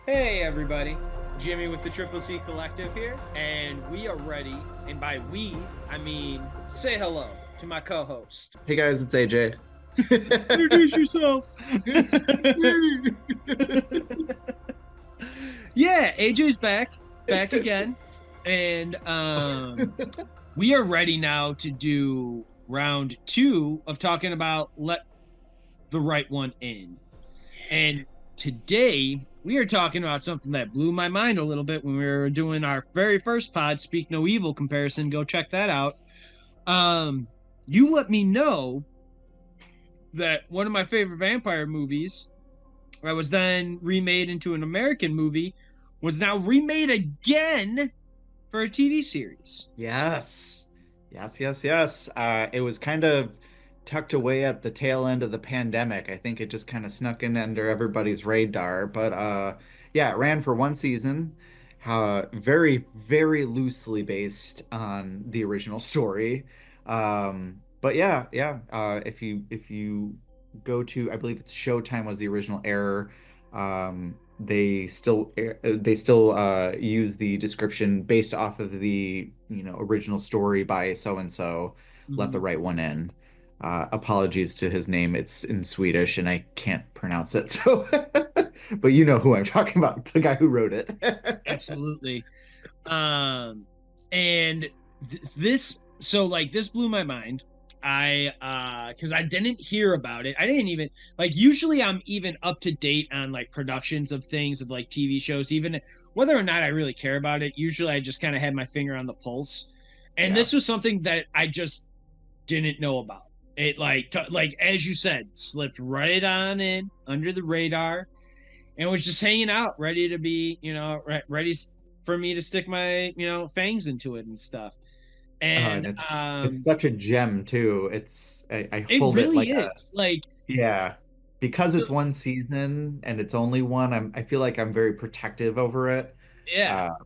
Hey everybody, Jimmy with the Triple C Collective here, and we are ready. And by we, I mean say hello to my co-host. Hey guys, it's AJ. Introduce yourself. Yeah, AJ's back again, and we are ready now to do round two of talking about Let the Right One In. And today we are talking about something that blew my mind a little bit when we were doing our very first pod, Speak No Evil comparison. Go check that out. Um, you let me know that one of my favorite vampire movies that was then remade into an American movie was now remade again for a TV series. Yes. Yes. It was kind of tucked away at the tail end of the pandemic. I think it just kind of snuck in under everybody's radar. But yeah, it ran for one season. Very loosely based on the original story. But yeah. If you go to, I believe it's Showtime was the original error. They still use the description based off of the original story by so and so. Let the Mhm. right one in. Apologies to his name. It's in Swedish and I can't pronounce it. So, but you know who I'm talking about, the guy who wrote it. Absolutely. Um, and this, so like this blew my mind. Because I didn't hear about it. I didn't even like. Usually, I'm even up to date on like productions of things of like TV shows, even whether or not I really care about it. Usually, I just kind of had my finger on the pulse, and Yeah. this was something that I just didn't know about. It like as you said, slipped right on in under the radar and was just hanging out, ready to be, ready for me to stick my, fangs into it and stuff. And And it's such a gem too. I it hold it really like is a like, yeah. Because so, it's one season and it's only one, I feel like I'm very protective over it. yeah, Uh,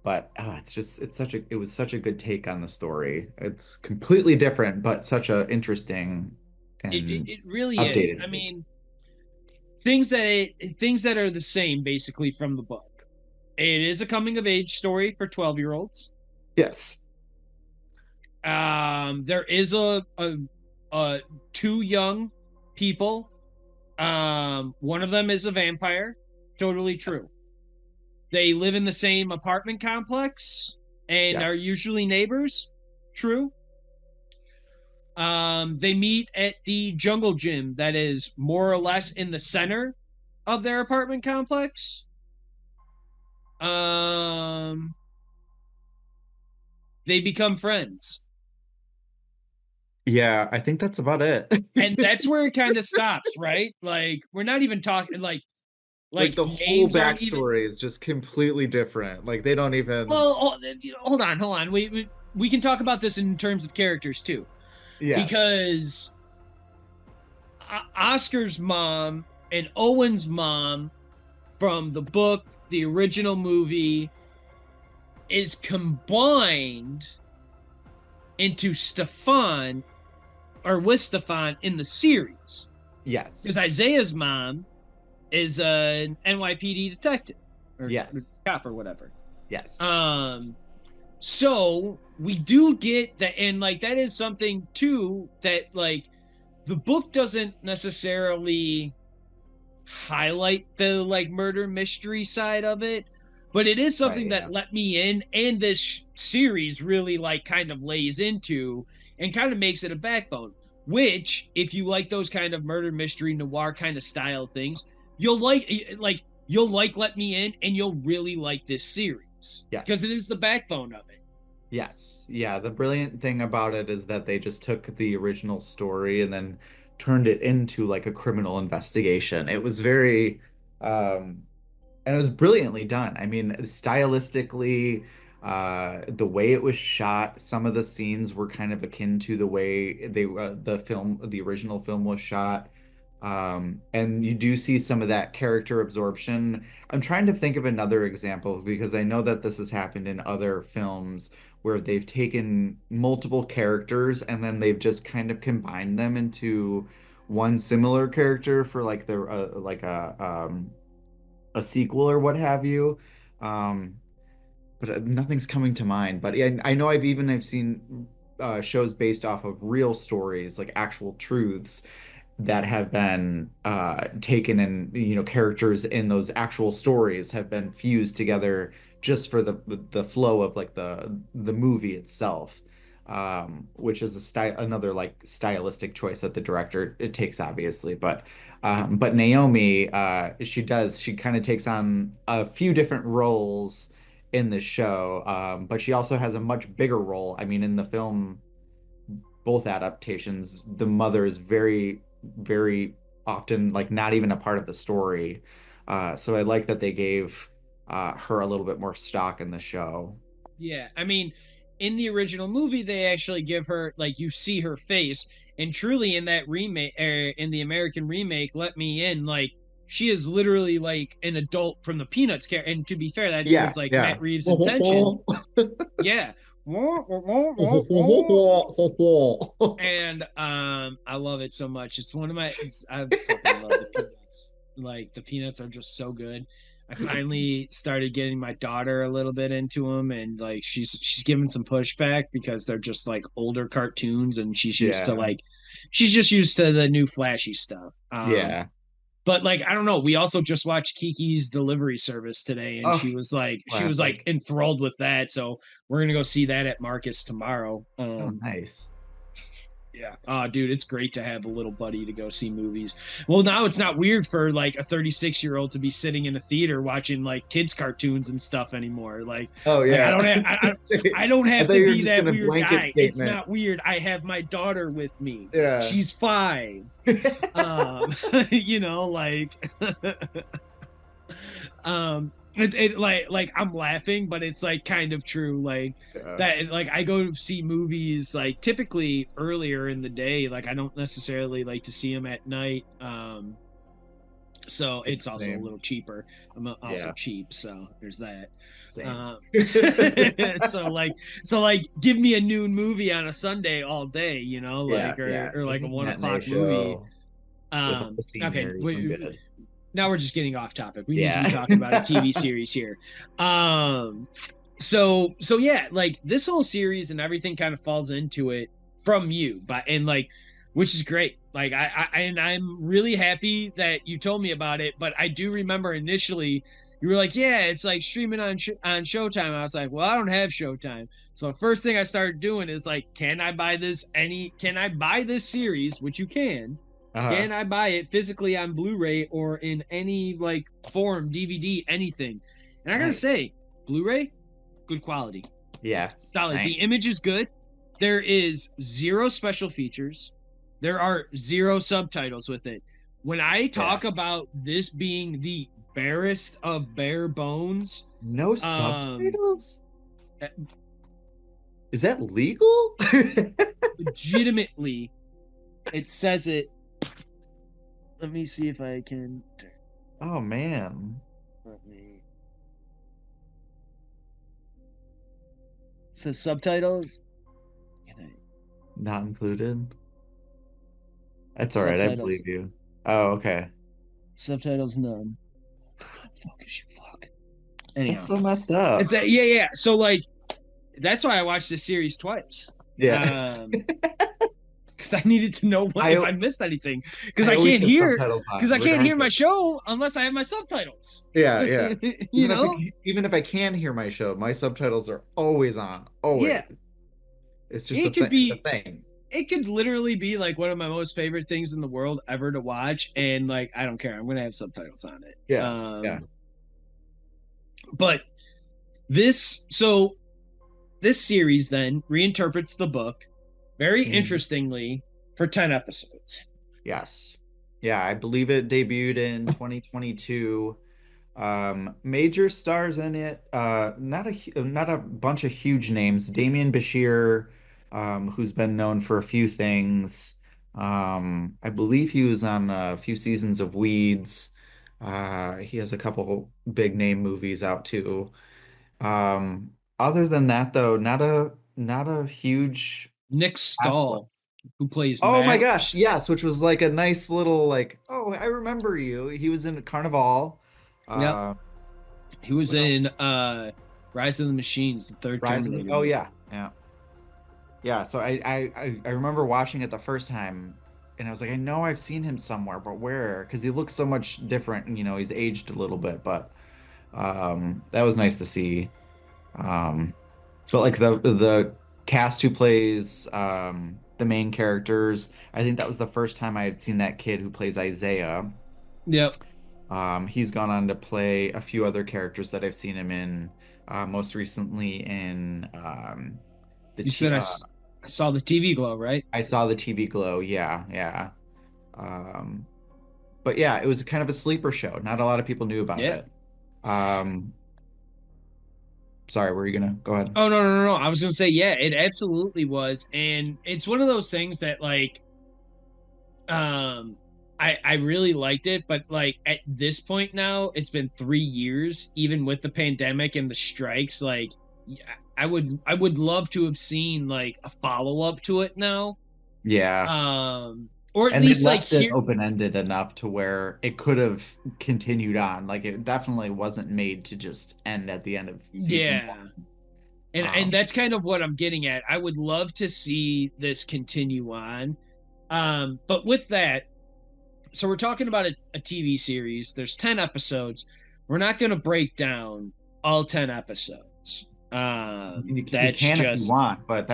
but it was such a good take on the story. It's completely different, but such a interesting and it really is. I updated take. mean, things that are the same basically from the book. It is a coming of age story for 12-year-olds. Yes. There is a two young people. One of them is a vampire. Totally true. They live in the same apartment complex and are Yes. usually neighbors. True. They meet at the jungle gym that is more or less in the center of their apartment complex. Um, they become friends. Yeah, I think that's about it. And that's where it kind of stops, right? Like we're not even talking Like like the whole names aren't even. backstory is just completely different. Like they don't even. Well, hold on. We can talk about this in terms of characters too, Yes. because Oscar's mom and Owen's mom from the book, the original movie, is combined into Stefan or with Stefan in the series. Because Yes. Isaiah's mom is an NYPD detective or Yes. cop or whatever. Yes. Um, so we do get that, and like that is something too that like the book doesn't necessarily highlight the like murder mystery side of it, but it is Right, something yeah. that let me in, and this series really like kind of lays into and kind of makes it a backbone. Which, if you like those kind of murder mystery noir kind of style things, you'll you'll like Let Me In, and you'll really like this series because it Yes. is the backbone of it. Yes. Yeah, the brilliant thing about it is that they just took the original story and then turned it into like a criminal investigation. It was very and it was brilliantly done. I mean, stylistically, the way it was shot, some of the scenes were kind of akin to the way the original film was shot. And you do see some of that character absorption. I'm trying to think of another example because I know that this has happened in other films where they've taken multiple characters and then they've just kind of combined them into one similar character for like the like a a sequel or what have you. Um, but nothing's coming to mind. But yeah, I know I've seen shows based off of real stories, like actual truths that have been taken, and characters in those actual stories have been fused together just for the flow of like the movie itself, which is another like stylistic choice that the director it takes obviously. But Naomi, she kind of takes on a few different roles in the show, but she also has a much bigger role. I mean, in the film, both adaptations, the mother is very, very often like not even a part of the story. So I like that they gave her a little bit more stock in the show. Yeah, I mean, in the original movie, they actually give her like you see her face, and truly in that remake, in the American remake, Let Me In, like she is literally like an adult from the Peanuts character. And to be fair, that Yeah, was like yeah. Matt Reeves' intention. Yeah, and I love it so much. It's one of my. I fucking love the Peanuts. Like the Peanuts are just so good. I finally started getting my daughter a little bit into them, and like she's giving some pushback because they're just like older cartoons, and Yeah, she's just used to the new flashy stuff. yeah. But like I don't know, we also just watched Kiki's Delivery Service today, and Oh, she was like classic. enthralled with that. So we're gonna go see that at Marcus tomorrow. Oh, nice. Yeah. Oh, dude, it's great to have a little buddy to go see movies. Well, now it's not weird for like a 36-year-old to be sitting in a theater watching like kids cartoons and stuff anymore. Oh, Like I yeah. don't have I don't I have thought to you were be just that gonna weird blanket guy. It's statement. not weird. I have my daughter with me. Yeah. She's 5. Um, like it like I'm laughing, but it's like kind of true. Like Yeah. that like I go see movies like typically earlier in the day. Like I don't necessarily like to see them at night. So it's also a Same. little cheaper. I'm also Yeah. cheap, so there's that. Same. Um, so like give me a noon movie on a Sunday all day, Yeah, like yeah. or Give like a me a one matinee o'clock movie. show with all the Okay, scenery. I'm good. now we're just getting off topic. We need to be Yeah. talking about a TV series here. Um, so yeah, like this whole series and everything kind of falls into it from you, but and like, which is great. Like and I'm really happy that you told me about it. But I do remember initially you were like, yeah, it's like streaming on Showtime. I was like, well, I don't have Showtime. So the first thing I started doing is like, can I buy this series, which you Uh-huh. can I buy it physically on Blu-ray or in any like form, DVD, anything? And I gotta Nice. say, Blu-ray, good quality, Yeah. solid. The Nice. image is good. There is zero special features. There are zero subtitles with it. When I Yeah. talk about this being the barest of bare bones, No um, subtitles? Is that legal? legitimately, it says it. Let me see if I can. Oh man. Let me. It says subtitles. Can I Not included. That's all right. I subtitles? believe you. Oh, okay. Subtitles none. Focus, you fuck. That's Anyhow, so messed up. it's a, yeah, yeah. So like, that's why I watched this series twice. Yeah. Um, because I needed to know what if I I missed anything. I always have subtitles Because on, I can't hear my regardless. show unless I have my subtitles. Yeah, yeah. you know? Even if I can hear my show, my subtitles are always on. Always. Yeah. It's just a It could thing. It's a be thing. it could literally be like one of my most favorite things in the world ever to watch. And like I don't care. I'm gonna have subtitles on it. Yeah. Yeah. But so this series then reinterprets the book very Mhm. interestingly for 10 episodes. Yes. Yeah, I believe it debuted in 2022. Major stars in it. Not a bunch of huge names. Damian Bashir, who's been known for a few things. I believe he was on a few seasons of Weeds. He has a couple big name movies out too. Other than that, though, not a huge Nick cast Stahl, list. who plays Oh my Matt. gosh, yes, which was like a nice little like, oh, I remember you. He was in Carnival. Yep. Uh, He was what else? in Rise of the Machines, the third Rise of the, Terminator oh movie. yeah, yeah. Yeah, so I remember watching it the first time and I was like, I know I've seen him somewhere, but where? Because he looks so much different, he's aged a little bit, but that was nice to see. Um but like the cast who plays the main characters, I think that was the first time I had seen that kid who plays Isaiah. Yep. He's gone on to play a few other characters that I've seen him in, most recently in the You T said I saw the TV glow, right? I saw the TV Glow. Yeah, yeah. Um, but yeah, it was kind of a sleeper show. Not a lot of people knew about Yeah. it. Um, sorry, were you gonna go ahead? Oh no, no, no, no. I was gonna say, yeah, it absolutely was. And it's one of those things that like um I really liked it, but like at this point now, it's been 3 years, even with the pandemic and the strikes, like yeah, I would love to have seen like a follow-up to it now. Yeah. Or at And they least like left it here. open-ended enough to where it could have continued on. Like it definitely wasn't made to just end at the end of season one. Yeah. And Um, that's kind of what I'm getting at. I would love to see this continue on. But with that, so we're talking about a TV series. There's 10 episodes. We're not going to break down all 10 episodes. we That's can if you just, want, but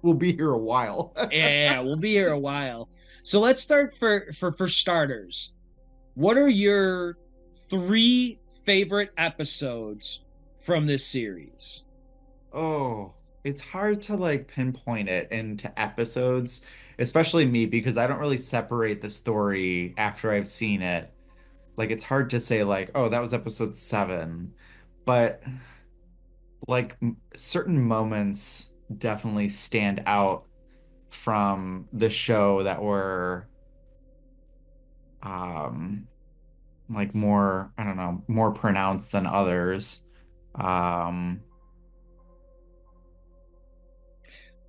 we'll be here a while. yeah, we'll be here a while. So let's start for starters. What are your three favorite episodes from this series? Oh, it's hard to like pinpoint it into episodes, especially me because I don't really separate the story after I've seen it. Like it's hard to say like, oh, that was episode 7, but like certain moments definitely stand out from the show that were um like more, I don't know, more pronounced than others. Um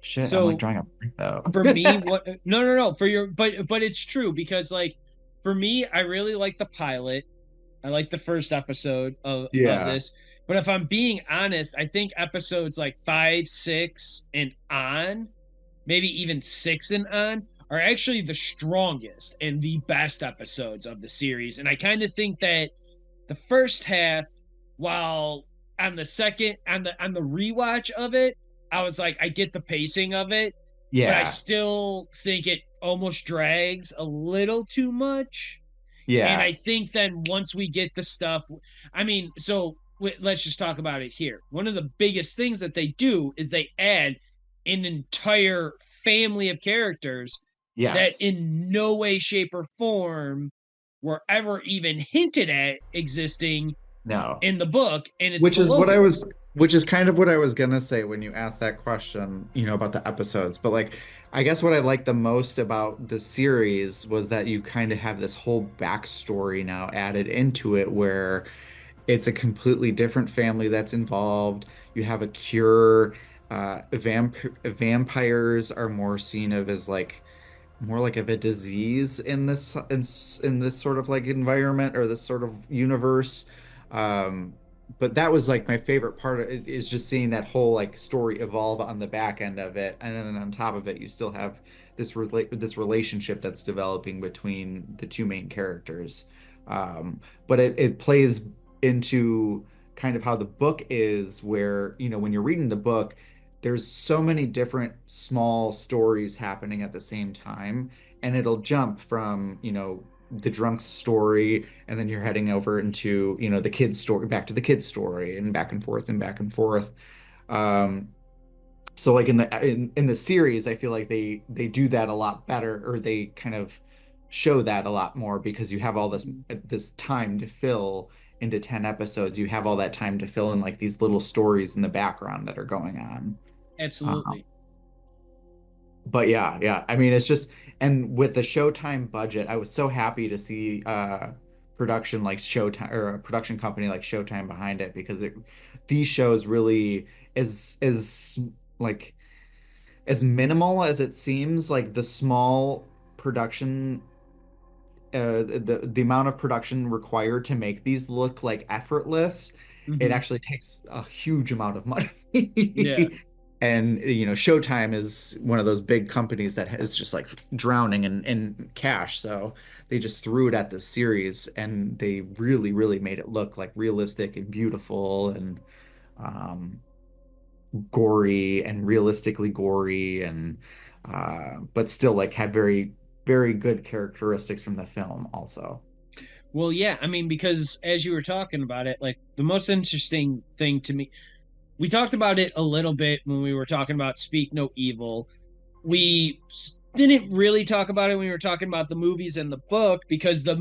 Shit, I'm like So drawing a blank though. for me, what no no no for your but it's true because like for me, I really like the pilot. I like the first episode of Yeah. this. But if I'm being honest, I think episodes like 5, 6, and on, maybe even 6 and on, are actually the strongest and the best episodes of the series. And I kind of think that the first half, while on the second on the rewatch of it, I was like, I get the pacing of it, but I Yeah. still think it almost drags a little too much. And Yeah. I think then once we get the stuff, I mean, so let's just talk about it here. One of the biggest things that they do is they add an entire family of characters that Yes. in no way, shape, or form were ever even hinted at existing No. in the book, and it's Which the is what I was, locals. which is kind of what I was gonna say when you asked that question, about the episodes. But like, I guess what I liked the most about the series was that you kind of have this whole backstory now added into it where it's a completely different family that's involved. You have a cure. Vampires are more seen of as like more like of a disease in this sort of like environment or this sort of universe. But that was like my favorite part of it is just seeing that whole like story evolve on the back end of it, and then on top of it, you still have this relationship that's developing between the two main characters. But it plays into kind of how the book is, where when you're reading the book there's so many different small stories happening at the same time, and it'll jump from, the drunk's story, and then you're heading over into, the kid's story, back to the kid's story, and back and forth and back and forth. Um, so like in the series, I feel like they do that a lot better, or they kind of show that a lot more because you have all this time to fill into 10 episodes. You have all that time to fill in like these little stories in the background that are going on. Um, Absolutely. but yeah, yeah. I mean, it's just, and with the Showtime budget, I was so happy to see production like Showtime, or a production company like Showtime behind it, because these shows really is like as minimal as it seems, like the small production the amount of production required to make these look like effortless, it Hmm. actually takes a huge amount of money. Yeah. And Showtime is one of those big companies that is just like drowning in cash. So they just threw it at this series, and they really, really made it look like realistic and beautiful and um, gory and realistically gory, and but still like had very, very good characteristics from the film also. Well, yeah, I mean, because as you were talking about it, like the most interesting thing to me, we talked about it a little bit when we were talking about Speak No Evil. We didn't really talk about it when we were talking about the movies and the book, because the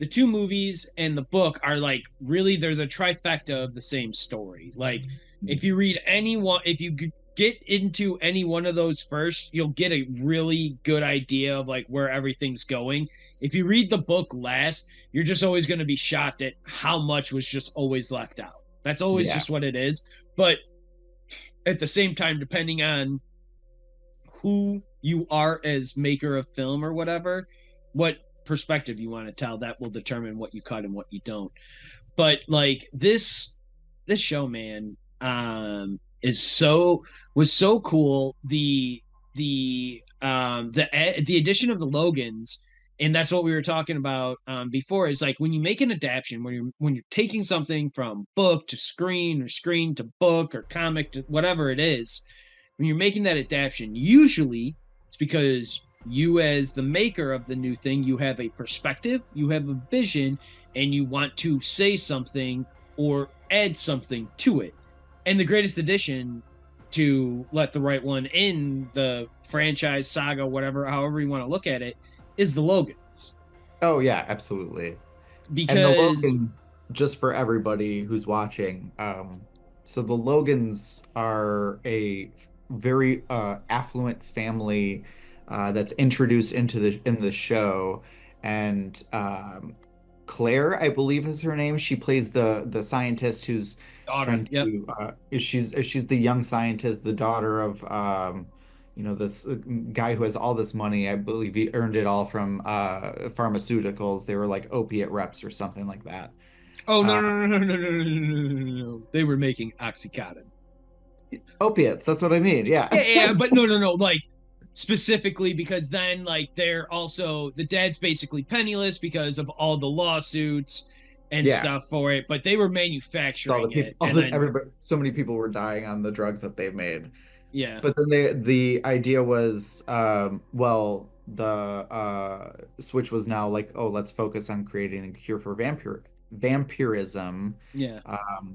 two movies and the book are like really, they're the trifecta of the same story. Like if you read any one, if you get into any one of those first, you'll get a really good idea of like where everything's going. If you read the book last, you're just always going to be shocked at how much was just always left out. That's always Yeah. just what it is. But at the same time, depending on who you are as maker of film or whatever, what perspective you want to tell, that will determine what you cut and what you don't. But like this show, man, is so was so cool. The addition of the Logans, and that's what we were talking about before, is like when you make an adaptation, when you're taking something from book to screen or screen to book or comic to whatever it is, when you're making that adaptation, usually it's because you, as the maker of the new thing, you have a perspective, you have a vision, and you want to say something or add something to it. And the greatest addition, to let the right one in the franchise saga, whatever, however you want to look at it, is the Logans. Oh yeah, absolutely. And the Because Logan, just for everybody who's watching, so the Logans are a very affluent family that's introduced in the show, and Claire, I believe is her name. She plays the scientist who's daughter, trying yep. to she's the young scientist, the daughter of this guy who has all this money. I believe he earned it all from pharmaceuticals. They were like opiate reps or something like that. Oh, no, Uh, no, no, no, no, no, no, no, no, no, no. They were making Oxycontin. Opiates, that's what I mean. Yeah, Yeah. yeah, but no, no, no. Like specifically because then like they're also, the dad's basically penniless because of all the lawsuits and Yeah. stuff for it, but they were All the manufacturing people, it, and then everybody, so many people were dying on the drugs that they've made. yeah, But then the idea was, well, the switch was now like, oh, let's focus on creating a cure for vampirism, yeah,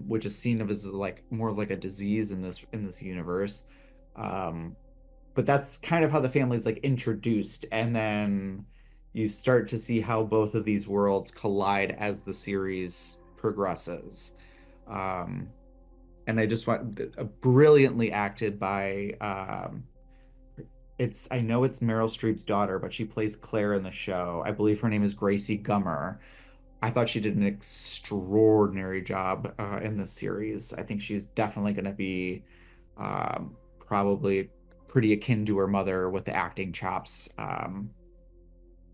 which is seen of as like more like a disease in this universe. Um, but that's kind of how the family's like introduced, and then you start to see how both of these worlds collide as the series progresses. Um, and I just want brilliantly acted by I know it's Meryl Streep's daughter, but she plays Claire in the show. I believe her name is Gracie Gummer. I thought she did an extraordinary job in this series. I think she's definitely going to be probably pretty akin to her mother with the acting chops.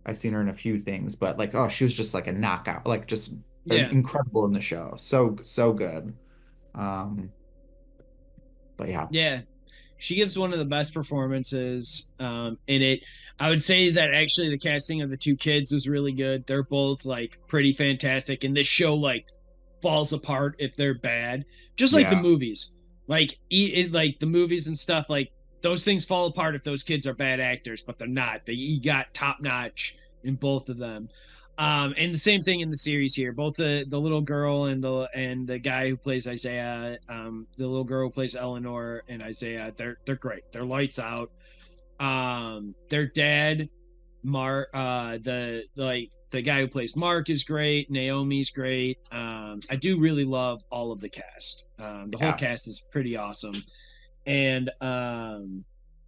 I've seen her in a few things, but like, oh, she was just like a knockout, like just yeah, incredible in the show. So, so good. Um, but yeah, yeah. She gives one of the best performances in it. I would say that actually the casting of the two kids was really good. They're both like pretty fantastic, and this show like falls apart if they're bad, just like the yeah, movies. Like the movies and stuff, like those things fall apart if those kids are bad actors, but they're not. They You got top notch in both of them. And the same thing in the series here. Both the little girl and the guy who plays Isaiah, the little girl who plays Eleanor and Isaiah, they're great. They're lights out. Their dad, Mark, the guy who plays Mark is great. Naomi's great. I do really love all of the cast. The whole yeah. cast is pretty awesome, and I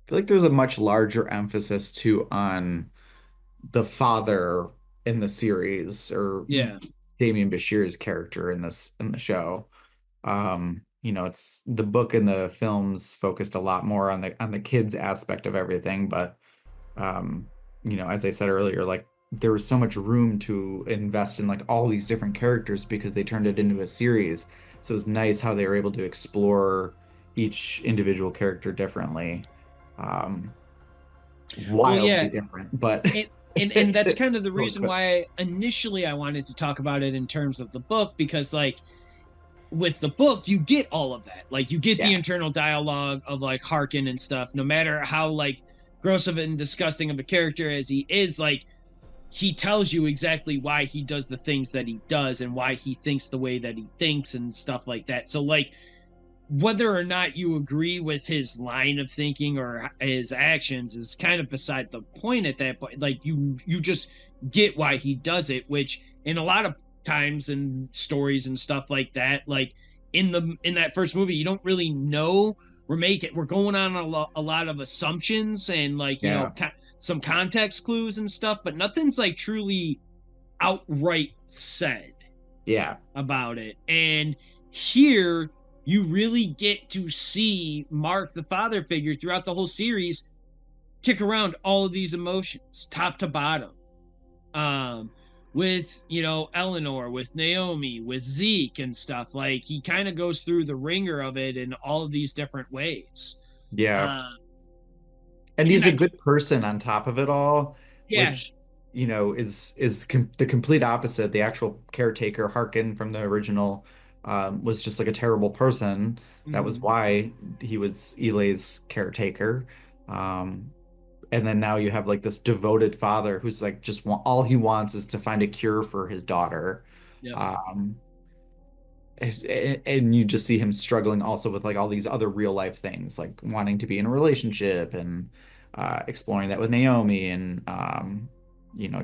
feel like there's a much larger emphasis too on the father in the series, or yeah, Damien Bashir's character in the show. It's the book and the films focused a lot more on the kids aspect of everything, but as I said earlier, like there was so much room to invest in like all these different characters because they turned it into a series. So it's nice how they were able to explore each individual character differently. Um, Well, yeah, wildly different, but and and that's kind of the oh, reason good. why initially I wanted to talk about it in terms of the book, because like with the book you get all of that, like you get the Yeah, internal dialogue of like Harkin and stuff, no matter how like gross of it and disgusting of a character as he is, like he tells you exactly why he does the things that he does and why he thinks the way that he thinks and stuff like that. So like whether or not you agree with his line of thinking or his actions is kind of beside the point at that point. Like you just get why he does it, which in a lot of times in stories and stuff like that, like in that first movie, you don't really know. We're going on a lot of assumptions and like yeah, some context clues and stuff, but nothing's like truly outright said yeah, about it. And here you really get to see Mark, the father figure, throughout the whole series, kick around all of these emotions, top to bottom. Um, with Eleanor, with Naomi, with Zeke and stuff. Like he kind of goes through the ringer of it in all of these different ways. yeah. Uh, And and he's a I good person on top of it all, yeah. which, is com the complete opposite. The actual caretaker, Harkin from the original, was just like a terrible person. That was Mhm. why he was Eli's caretaker. And then now you have like this devoted father who's like all he wants is to find a cure for his daughter. Yep. Um, and you just see him struggling also with like all these other real life things, like wanting to be in a relationship and exploring that with Naomi and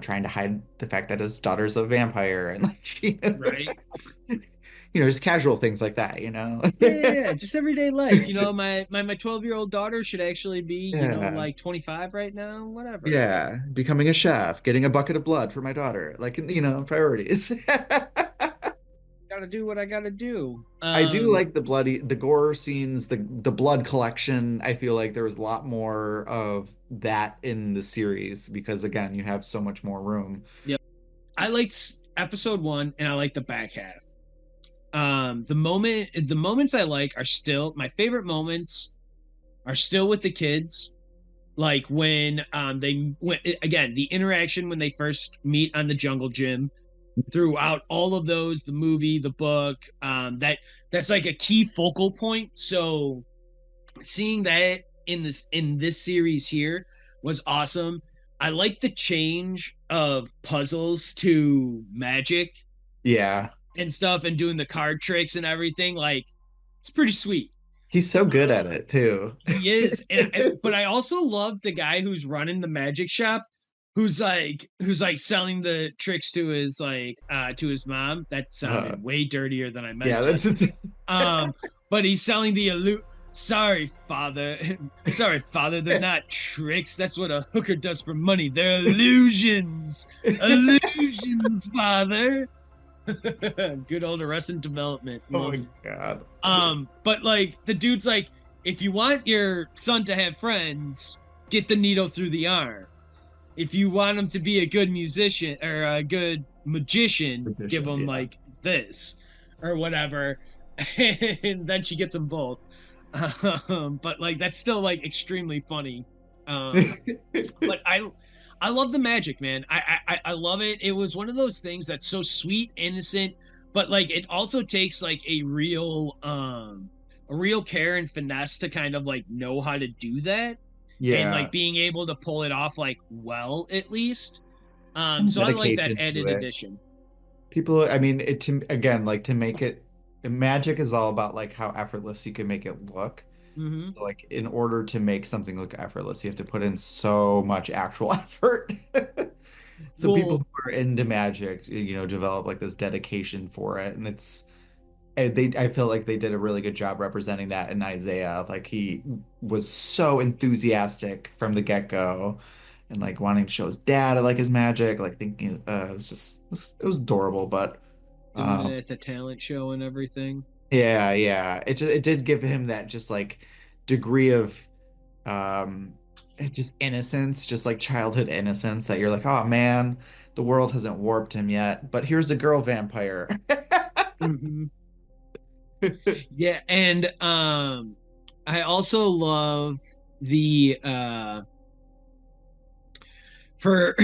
trying to hide the fact that his daughter's a vampire and like Right. just casual things like that, Yeah. Just everyday life. My 12-year-old daughter should actually be, Yeah. like 25 right now. Whatever. Yeah, becoming a chef, getting a bucket of blood for my daughter, like priorities. Gotta do what I gotta do. I do like the gore scenes, the blood collection. I feel like there was a lot more of that in the series because again, you have so much more room. Yep. I liked episode one, and I like the back half. The moments I like are still my favorite moments are still with the kids. Like when they went again, the interaction when they first meet on the jungle gym, throughout all of those, the movie, the book, that's like a key focal point. So seeing that in this series here was awesome. I like the change of puzzles to magic Yeah, and stuff, and doing the card tricks and everything. Like it's pretty sweet. he's so good Uh, at it too. he is, but I also love the guy who's running the magic shop, who's like selling the tricks to his mom. That Uh, sounded way dirtier than I yeah, meant to. that's it's, Um, but he's selling the Sorry, father. Sorry, father. They're not tricks. That's what a hooker does for money. They're illusions. Illusions, father. Good old Arrested Development. oh Love my it. God. But like the dude's like, if you want your son to have friends, get the needle through the arm. If you want him to be a good musician or a good magician, give Tradition, him yeah. like this or whatever. And then she gets them both. But like that's still like extremely funny. Um, but I love the magic, man. I love it. It was one of those things that's so sweet, innocent, but like it also takes like a real care and finesse to kind of like know how to do that, and like Yeah, being able to pull it off like well at least. and So I like that dedication to added it. addition. People, I mean, it to again, like to make it, magic is all about like how effortless you can make it look. Mm-hmm. So like in order to make something look effortless, you have to put in so much actual effort. So people Well, who are into magic, develop like this dedication for it, and I feel like they did a really good job representing that in Isaiah. Like he was so enthusiastic from the get-go and like wanting to show his dad like his magic, like thinking it was adorable, but doing it um at the talent show and everything. yeah, it did give him that just like degree of um just innocence, just like childhood innocence that you're like, oh man, the world hasn't warped him yet, but here's a girl vampire. Mhm. Yeah, and I also love the for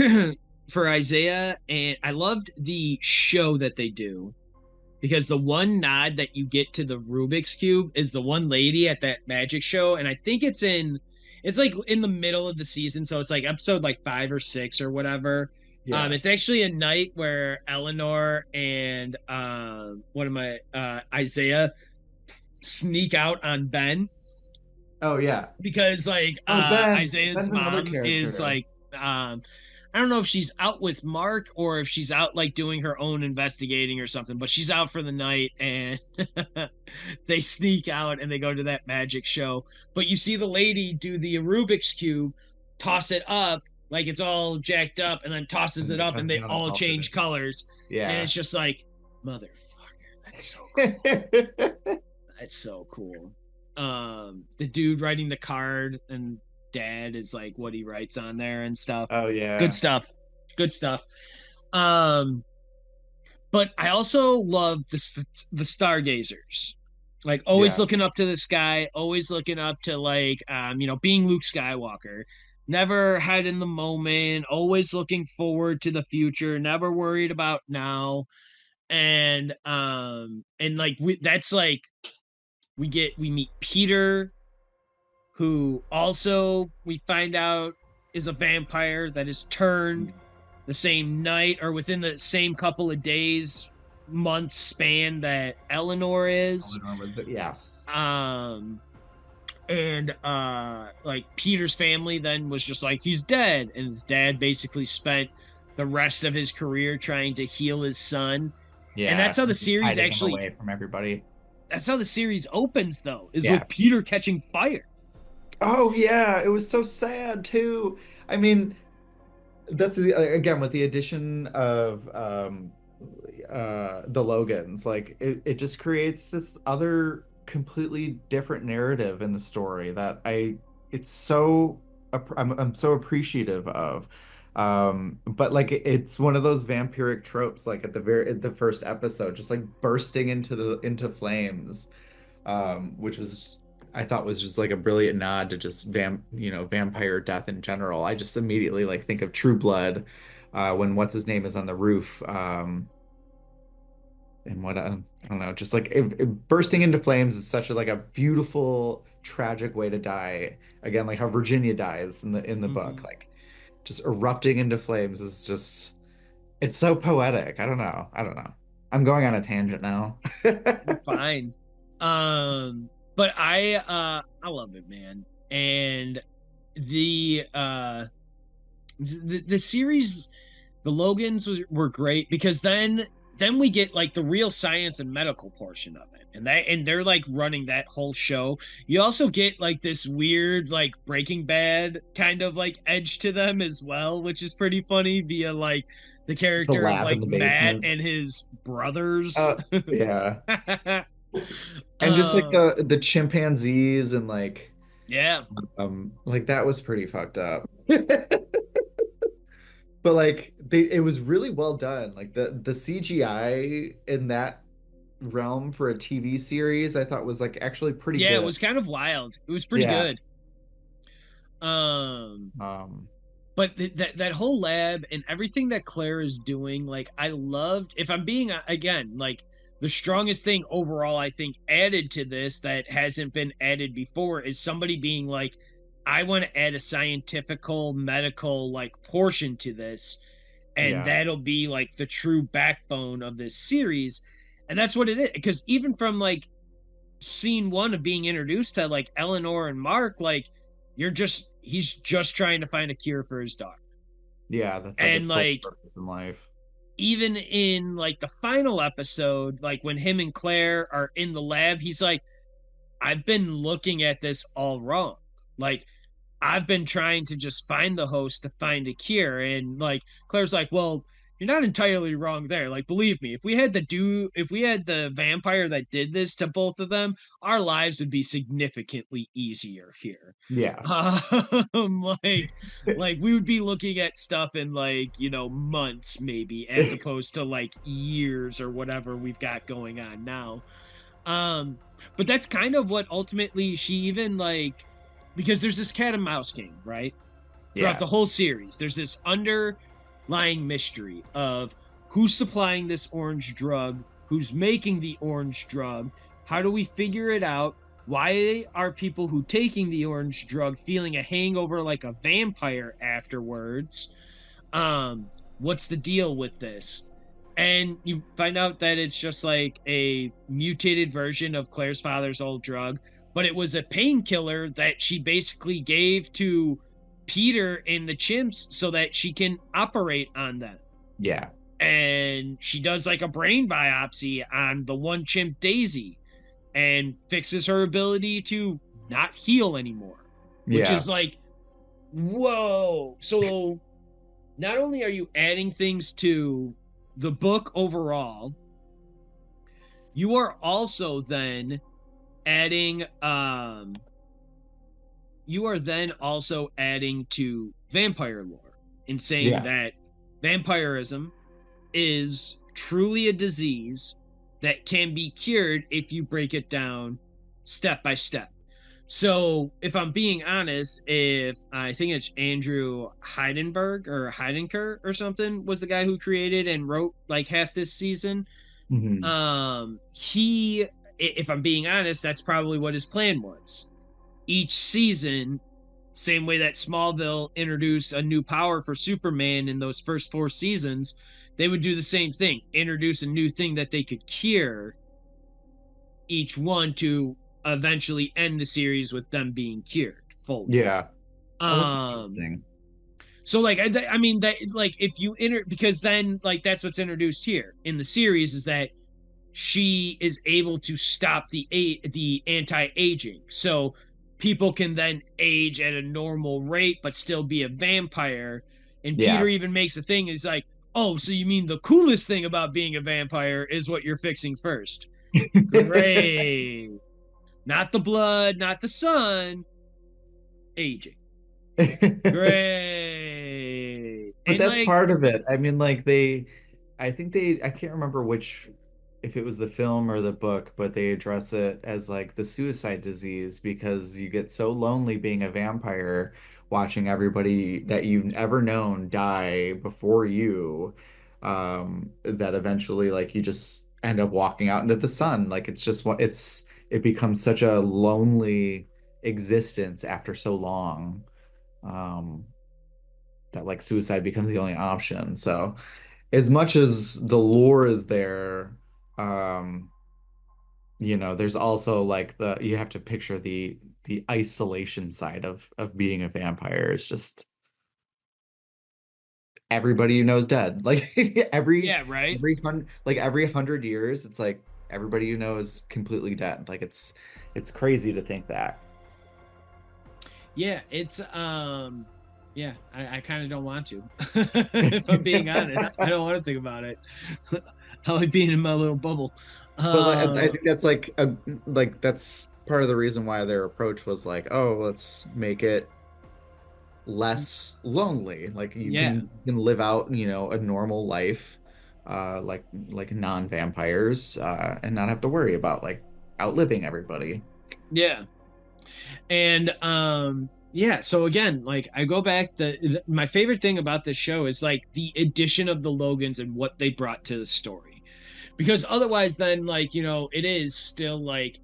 for Isaiah, and I loved the show that they do because the one nod that you get to the Rubik's Cube is the one lady at that magic show, and I think it's like in the middle of the season, so it's like episode like 5 or 6 or whatever. Yeah. It's actually a night where Eleanor and what am I Isaiah sneak out on Ben Oh yeah. because like Oh, Ben. Isaiah's Ben's another mom is character. like I don't know if she's out with Mark or if she's out like doing her own investigating or something, but she's out for the night and they sneak out and they go to that magic show. But you see the lady do the Rubik's Cube, toss it up like it's all jacked up, and then tosses And it it up and comes they down, it's all alternate. change colors. And Yeah. it's just like, motherfucker, that's so cool. That's so cool. The dude writing the card and dad is like what he writes on there and stuff. Oh Good yeah. stuff. Good stuff. Um, but I also love the stargazers. Like always Yeah. looking up to the sky, always looking up to like being Luke Skywalker. Never had in the moment, always looking forward to the future, never worried about now. And like that's like we meet Peter, who also we find out is a vampire that is turned the same night or within the same couple of days, month span that Eleanor is. Eleanor was it? Yes. Um and like Peter's family then was just like he's dead, and his dad basically spent the rest of his career trying to heal his son. And Yeah. Just hiding him away from everybody. that's how the series opens though, is Yeah. with Peter catching fire. Oh yeah, it was so sad too. I mean, that's again with the addition of the Logans, like it just creates this other completely different narrative in the story that it's so I'm so appreciative of. But like it's one of those vampiric tropes, like at the first episode, just like bursting into flames, which was I thought was just like a brilliant nod to just vampire death in general. I just immediately like think of True Blood, when what's his name is on the roof, and what I don't know, just like bursting into flames is such a like a beautiful tragic way to die. Again, like how Virginia dies in the book, Mm-hmm. like just erupting into flames is just it's so poetic. I don't know. I don't know. I'm going on a tangent now. You're fine. But I love it, man. And the the series, the Logans were great because then we get like the real science and medical portion of it. And they're like running that whole show. You also get like this weird like Breaking Bad kind of like edge to them as well, which is pretty funny via like the The character of lab in like the Matt basement. and his brothers. Yeah. And just like um the chimpanzees and yeah. like that was pretty fucked up. But like it was really well done. Like the CGI in that realm for a TV series, I thought was like actually pretty Yeah, it good. was kind of wild. It was pretty Yeah. good. Um Um, but that whole lab and everything that Claire is doing, like I loved, if I'm being again, like the strongest thing overall I think added to this that hasn't been added before is somebody being like, I want to add a scientifical medical like portion to this, and yeah. that'll be like the true backbone of this series. And that's what it is. Because even from like scene one of being introduced to like Eleanor and Mark, like he's just trying to find a cure for his daughter. Yeah, that's like a And sole like purpose in life. even in like the final episode, like when him and Claire are in the lab, he's like, I've been looking at this all wrong. Like I've been trying to just find the host to find a cure. And like Claire's like, well, you're not entirely wrong there. Like, believe me, if we had the vampire that did this to both of them, our lives would be significantly easier here. Yeah. Like, we would be looking at stuff in like, months maybe, as opposed to like years or whatever we've got going on now. Um, but that's kind of what ultimately she even like, because there's this cat and mouse game, right? Throughout Yeah. the whole series, there's this underlying mystery of who's supplying this orange drug, who's making the orange drug, how do we figure it out? Why are people who taking the orange drug feeling a hangover like a vampire afterwards? What's the deal with this? And you find out that it's just like a mutated version of Claire's father's old drug, but it was a painkiller that she basically gave to Peter and the chimps so that she can operate on them. Yeah. And she does like a brain biopsy on the one chimp, Daisy, and fixes her ability to not heal anymore, which Yeah. is like, whoa. So not only are you adding things to the book overall, you are also then adding to vampire lore in saying Yeah. that vampirism is truly a disease that can be cured if you break it down step by step. So, if I'm being honest, if I think it's Andrew Heidenberg or Heidenker or something was the guy who created and wrote like half this season, Hmm. he, if I'm being honest, that's probably what his plan was. Each season, same way that Smallville introduced a new power for Superman in those first 4 seasons, they would do the same thing, introduce a new thing that they could cure each one to eventually end the series with them being cured fully. Yeah. Oh, that's Um, interesting. so like I mean that like if you enter because then like that's what's introduced here in the series is that she is able to stop the anti-aging. So people can then age at a normal rate but still be a vampire. And Peter Yeah. even makes a thing is like, "Oh, so you mean the coolest thing about being a vampire is what you're fixing first?" Great. Not the blood, not the sun, aging. Great. But And that's like, part of it. I mean, like I think I can't remember which, if it was the film or the book, but they address it as like the suicide disease because you get so lonely being a vampire, watching everybody that you've ever known die before you, that eventually like you just end up walking out into the sun. Like it's just what it becomes such a lonely existence after so long. Um, that like suicide becomes the only option. So as much as the lore is there, um, there's also like you have to picture the isolation side of being a vampire. It's just everybody you know is dead. Like yeah, right? every 100 years, it's like everybody you know is completely dead. Like it's crazy to think that. Yeah, it's yeah, I kind of don't want to. If I'm being honest, I don't want to think about it. I like being in my little bubble. But like, I Uh think that's like that's part of the reason why their approach was like, oh, let's make it less lonely. Like yeah. you can live out, a normal life, like non-vampires, and not have to worry about like outliving everybody. Yeah. And yeah, so again, like I go back my favorite thing about this show is like the addition of the Logans and what they brought to the story. Because otherwise then like, it is still like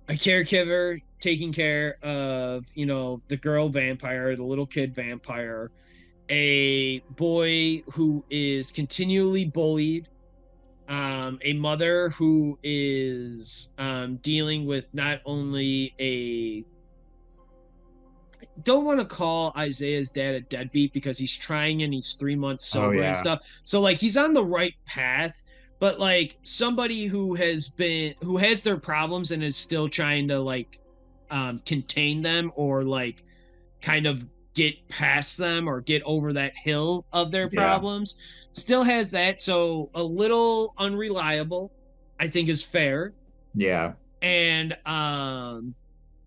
a caregiver taking care of, the girl vampire, the little kid vampire, a boy who is continually bullied, a mother who is dealing with not only a don't want to call Isaiah's dad a deadbeat because he's trying and he's 3 months Oh sober and yeah. stuff. So like he's on the right path, but like somebody who has their problems and is still trying to like contain them or like kind of get past them or get over that hill of their Yeah. problems. Still has that, so a little unreliable, I think is fair. Yeah. And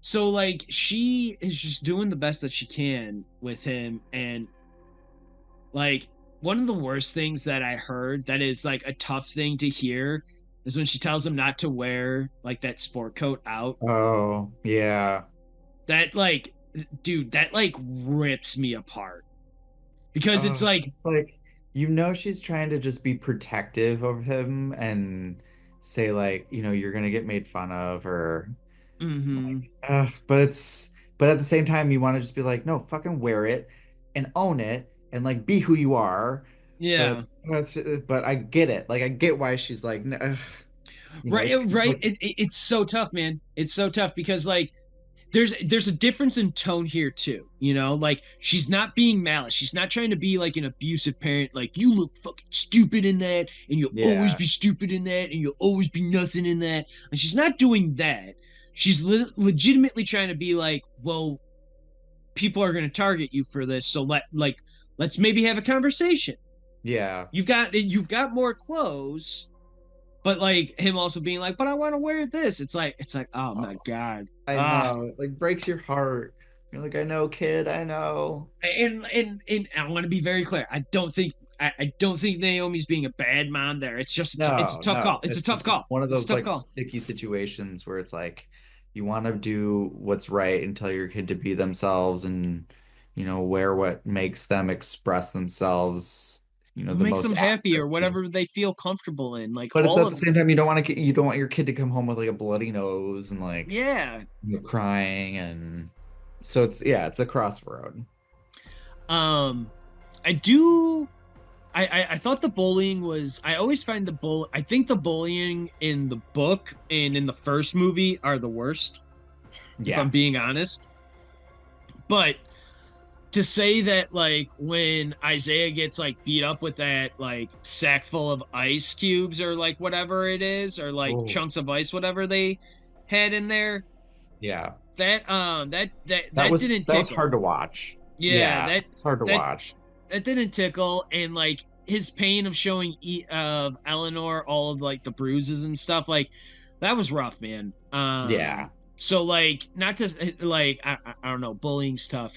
so like she is just doing the best that she can with him. And like one of the worst things that I heard that is like a tough thing to hear is when she tells him not to wear like that sport coat out. Oh, yeah. That like, dude, that like rips me apart because it's Oh, like, it's like she's trying to just be protective of him and say like, you're gonna get made fun of or mm-hmm, but at the same time you want to just be like, no, fucking wear it and own it and like be who you are. yeah, But I get it. Like I get why she's like, ugh, right, it's right. like It's so tough, man. It's so tough because like there's a difference in tone here too, you know, like she's not being malice, she's not trying to be like an abusive parent, like you look fucking stupid in that and you'll always yeah, be stupid in that and you'll always be nothing in that, and she's not doing that. She's legitimately trying to be like, well, people are going to target you for this, so let's maybe have a conversation. yeah. You've got more clothes, but like him also being like, but I want to wear this. It's like, oh my Oh, god. I Ah, know. It like breaks your heart. You're like, I know, kid, I know. and I want to be very clear. I don't think Naomi's being a bad mom there. It's just it's a No, tough call. no. It's a It's tough just call. one of It's a those tough like call. sticky situations where it's like you want to do what's right and tell your kid to be themselves and wear what makes them express themselves, What the makes most them happy or accurately. whatever they feel comfortable in, like But it's all at the of same that. time you don't want your kid to come home with like a bloody nose and like Yeah. crying and so it's yeah, it's a crossroad. Um, I do. I thought the bullying was. I always find I think the bullying in the book and in the first movie are the worst, if I'm Yeah. being honest. But to say that like when Isaiah gets like beat up with that like sack full of ice cubes or like whatever it is, or like Oh, chunks of ice, whatever they had in there, yeah. that didn't That was tickle. hard to watch. Yeah, Yeah, it's hard to that watch. that didn't tickle. And like his pain of showing of Eleanor all of like the bruises and stuff, like that was rough, man. Yeah. So like not just like I don't know, bullying stuff.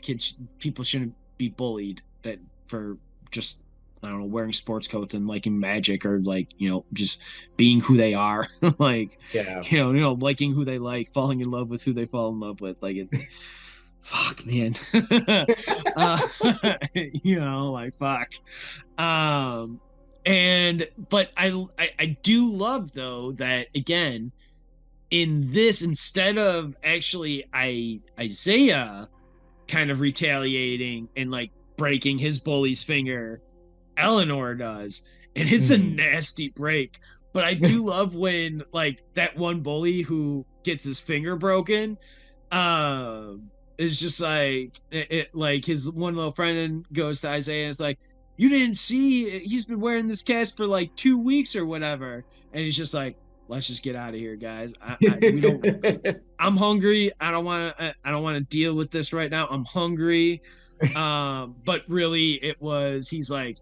People shouldn't be bullied that for just, I don't know, wearing sports coats and liking magic, or like, just being who they are. Like, Yeah. liking who they like, falling in love with who they fall in love with. Like it, fuck, man. uh, like fuck. Um, and but I do love though that again in this, instead of actually Isaiah kind of retaliating and like breaking his bully's finger, Eleanor does, and it's a Mhm. nasty break. But I do love when like that one bully who gets his finger broken, is just like like his one little friend goes to Isaiah and is like, "You didn't see? He's been wearing this cast for like 2 weeks or whatever," and he's just like, "Let's just get out of here, guys. We don't. I'm hungry. I don't want to. I don't want to deal with this right now. I'm hungry." But really, it was, he's like,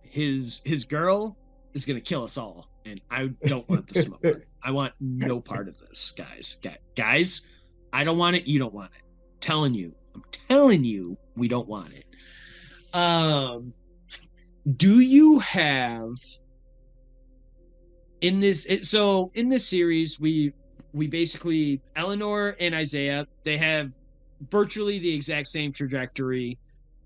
his girl is gonna kill us all, and I don't want the smoke. I want no part of this, guys. Guys, I don't want it. You don't want it. I'm telling you, we don't want it. Um, do you have in this? So in this series, we basically, Eleanor and Isaiah, they have virtually the exact same trajectory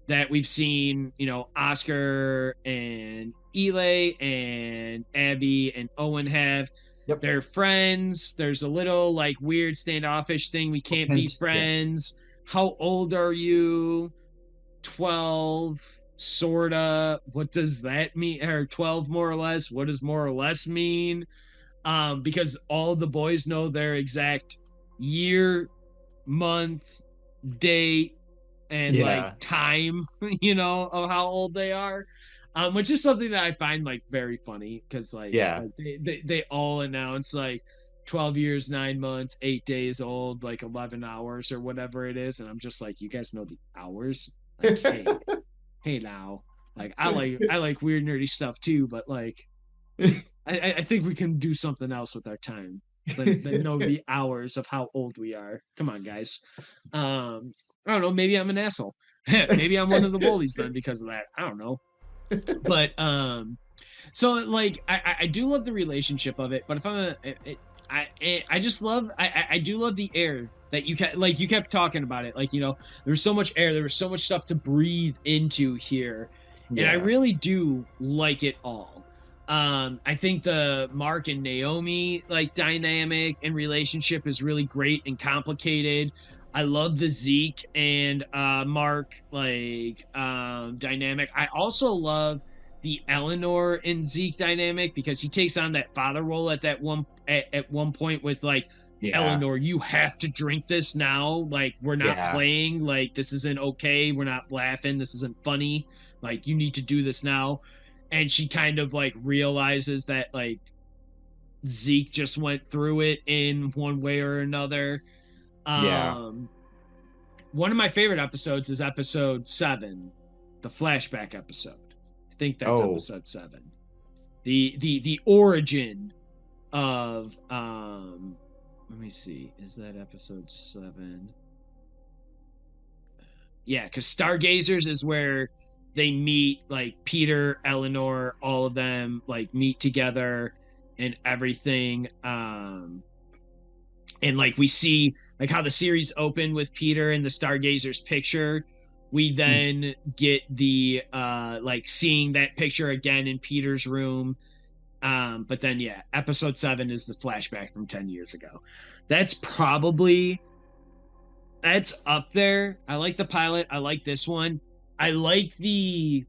that we've seen, Oscar and Eli and Abby and Owen have. Yep. They're friends. There's a little like weird standoffish thing. We can't be And yeah. friends. How old are you? 12, sorta. What does that mean? Or 12 more or less? What does more or less mean? Because all the boys know their exact year, month, date, and like Yeah. time, of how old they are. Which is something that I find like very funny because Yeah. like they all announce like 12 years, 9 months, 8 days old, like 11 hours or whatever it is. And I'm just like, you guys know the hours? Like, hey now. Like I like weird nerdy stuff too, but like I think we can do something else with our time than know the hours of how old we are. Come on, guys. I don't know, maybe I'm an asshole. Maybe I'm one of the bullies then because of that. I don't know. But so like I do love the relationship of it, but if I'm a it, I just love I do love the air that you kept talking about it, like, there was so much air, there was so much stuff to breathe into here, and I Yeah. really do like it all. I think the Mark and Naomi like dynamic and relationship is really great and complicated. I love the Zeke and Mark like dynamic. I also love the Eleanor and Zeke dynamic because he takes on that father role at one point with like, Yeah. Eleanor, you have to drink this now. Like, we're not Yeah. playing. Like, this isn't okay. We're not laughing. This isn't funny. Like, you need to do this now. And she kind of like realizes that like Zeke just went through it in one way or another. Yeah. Um, One of my favorite episodes is episode 7, the flashback episode. I think that's Oh, episode 7. The origin of let me see, is that episode 7? Yeah, because Stargazers is where they meet, like Peter, Eleanor, all of them like meet together and everything. And like we see like how the series opened with Peter and the Stargazer's picture. We mm, then get the like seeing that picture again in Peter's room. But then yeah, episode 7 is the flashback from 10 years ago. That's probably that's up there. I like the pilot. I like this one. I like the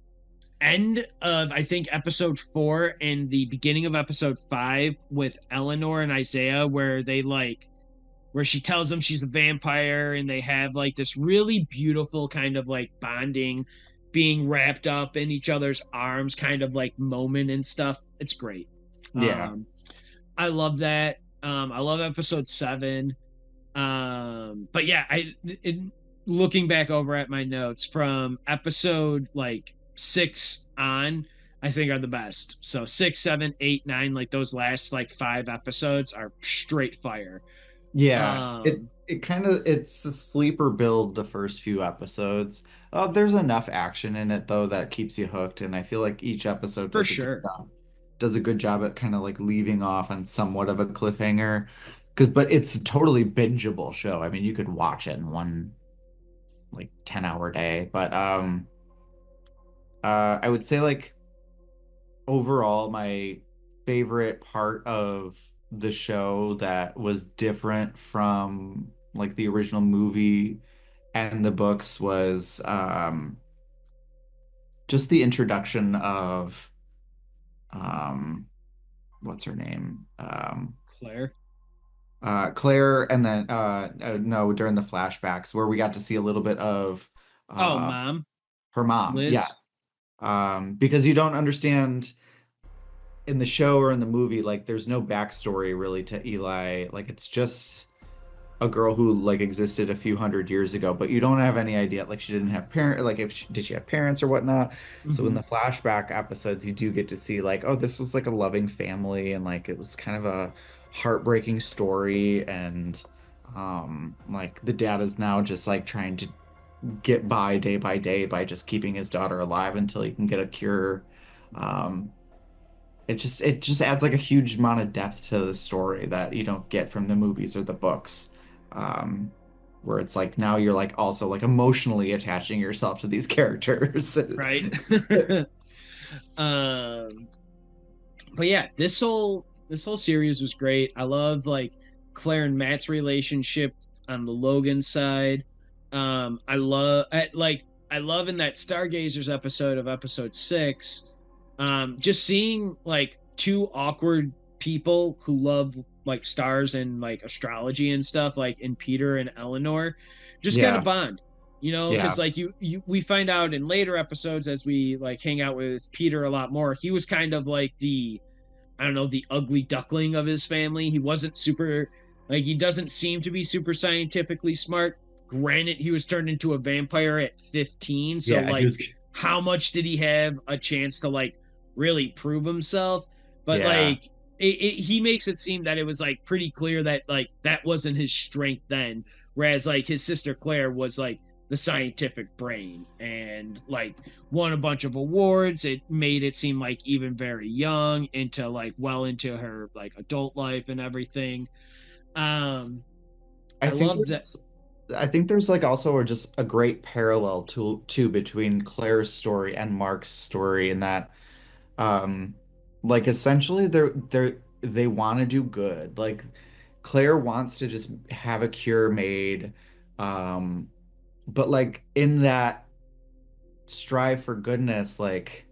end of I think episode 4 and the beginning of episode 5 with Eleanor and Isaiah, where she tells them she's a vampire and they have like this really beautiful kind of like bonding, being wrapped up in each other's arms kind of like moment and stuff. It's great. yeah. um I love that. I love episode 7. But yeah, looking back over at my notes from episode like 6 on, I think are the best. So 6, 7, 8, 9, like those last like 5 episodes are straight fire. Yeah. It um it kind of it's a sleeper build the first few episodes. There's enough action in it though that keeps you hooked, and I feel like each episode for does a good sure. job. Does a good job at kind of like leaving off on somewhat of a cliffhanger. But it's a totally bingeable show. I mean, you could watch it in one like 10-hour day. But I would say like overall my favorite part of the show that was different from like the original movie and the books was just the introduction of um what's her name? Claire. Claire, and then no, during the flashbacks where we got to see a little bit of Oh, uh mom. her mom. Liz. Yes. Because you don't understand in the show or in the movie, like there's no backstory really to Eli. Like it's just a girl who like existed a few hundred years ago, but you don't have any idea. Like she didn't have parent, like if she, did she have parents or whatnot. So in Hmm. the flashback episodes, you do get to see like, oh, this was like a loving family, and like it was kind of a heartbreaking story, and like the dad is now just like trying to get by day by just keeping his daughter alive until he can get a cure. Um, it just adds like a huge amount of depth to the story that you don't get from the movies or the books. Um, where it's like now you're like also like emotionally attaching yourself to these characters. Right. um but yeah, this whole series was great. I love like Claire and Matt's relationship on the Logan side. I love in that Stargazers episode of episode 6, just seeing like two awkward people who love like stars and like astrology and stuff, like in Peter and Eleanor, just kind of Yeah, bond, yeah, because like we find out in later episodes as we like hang out with Peter a lot more, he was kind of like the, I don't know, the ugly duckling of his family. He wasn't super, like, he doesn't seem to be super scientifically smart. granted, he was turned into a vampire at 15, so Yeah, he like was. how much did he have a chance to like really prove himself? But Yeah, like he makes it seem that it was like pretty clear that like that wasn't his strength then, whereas like his sister Claire was like the scientific brain and like won a bunch of awards. It made it seem like even very young into like well into her like adult life and everything. um I I think love that. there's I think there's like also just a great parallel to between Claire's story and Mark's story in that um like essentially they want to do good. Like Claire wants to just have a cure made, um but like in that strive for goodness, like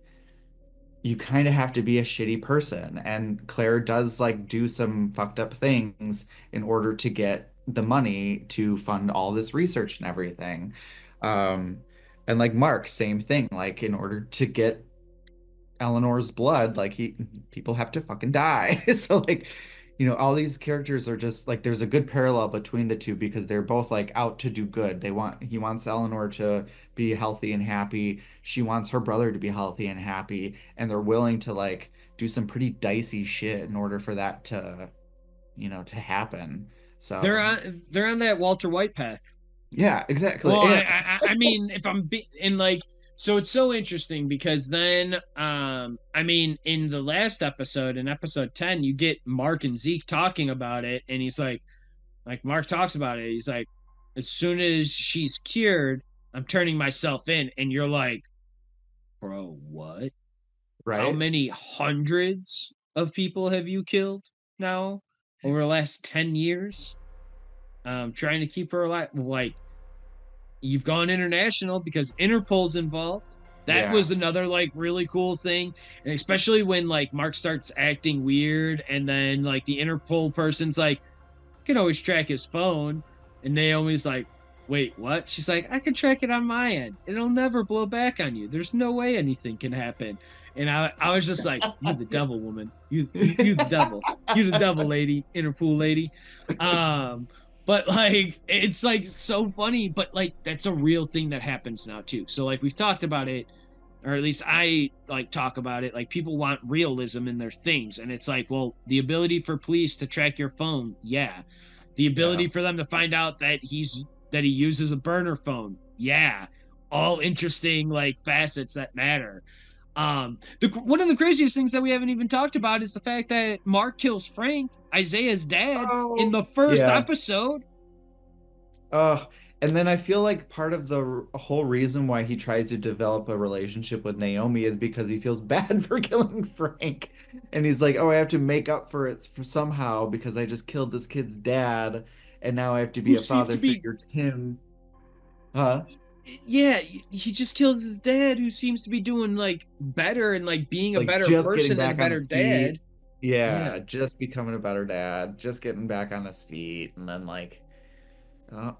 you kind of have to be a shitty person. And Claire does like do some fucked up things in order to get the money to fund all this research and everything. Um, and like Mark, same thing. Like in order to get Eleanor's blood, like people have to fucking die. So like, all these characters are just like there's a good parallel between the two because they're both like out to do good. He wants Eleanor to be healthy and happy. She wants her brother to be healthy and happy, and they're willing to like do some pretty dicey shit in order for that to happen. So, They're on that Walter White path. yeah, exactly. Well, Yeah. I mean, if I'm in like, so it's so interesting because then, I mean, in the last episode, in episode 10, you get Mark and Zeke talking about it, and he's like Mark talks about it. He's like, as soon as she's cured, I'm turning myself in, and you're like, bro, what? How Right? many hundreds of people have you killed now over the last 10 years? Trying to keep her alive. Like, you've gone international because Interpol's involved. That Yeah. was another like really cool thing. And especially when like Mark starts acting weird and then like the Interpol person's like, can always track his phone. And Naomi's like, wait, what? She's like, I can track it on my end. It'll never blow back on you. There's no way anything can happen. And I was just like, you the devil, woman. You the devil. You the devil, lady, Interpol lady. But like it's like so funny, but like that's a real thing that happens now too. So like we've talked about it, or at least I like talk about it. Like people want realism in their things, and it's like, well, the ability for police to track your phone, yeah. The Yeah. ability for them to find out that he uses a burner phone, yeah. All interesting like facets that matter. One of the craziest things that we haven't even talked about is the fact that Mark kills Frank, Isaiah's dad, in Oh, the first yeah. episode. Uh, and then I feel like part of the whole reason why he tries to develop a relationship with Naomi is because he feels bad for killing Frank. And he's like, oh, I have to make up for it for somehow because I just killed this kid's dad, and now I have to Who be a seems father to be, figure to him. Huh? yeah, he just kills his dad, who seems to be doing like better and like being a Like better just getting person and a back on better his feet. dad. Yeah. Yeah, just becoming a better dad, just getting back on his feet, and then like, oh,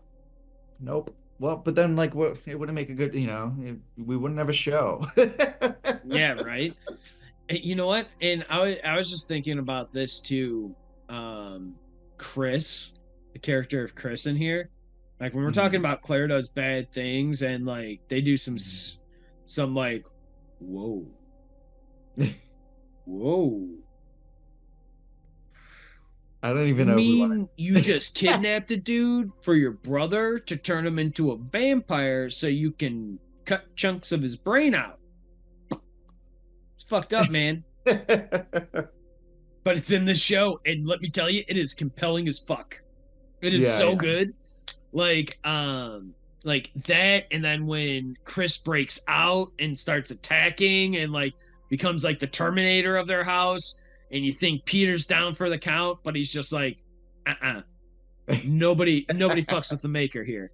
nope. Well, but then like what it wouldn't make a good, we wouldn't have a show. Yeah, right. You know what? And I was just thinking about this too. Um, Chris, the character of Chris in here, like when we're talking Mhm. about Claire does bad things and like they do Mhm. some like, whoa, whoa. I don't You even know if we want mean you just to. kidnapped a dude for your brother to turn him into a vampire so you can cut chunks of his brain out? It's fucked up, man. But it's in this show, and let me tell you, it is compelling as fuck. It is Yeah, so yeah. good. Like like that, and then when Chris breaks out and starts attacking and like becomes like the Terminator of their house, and you think Peter's down for the count, but he's just like, nobody fucks with the maker here.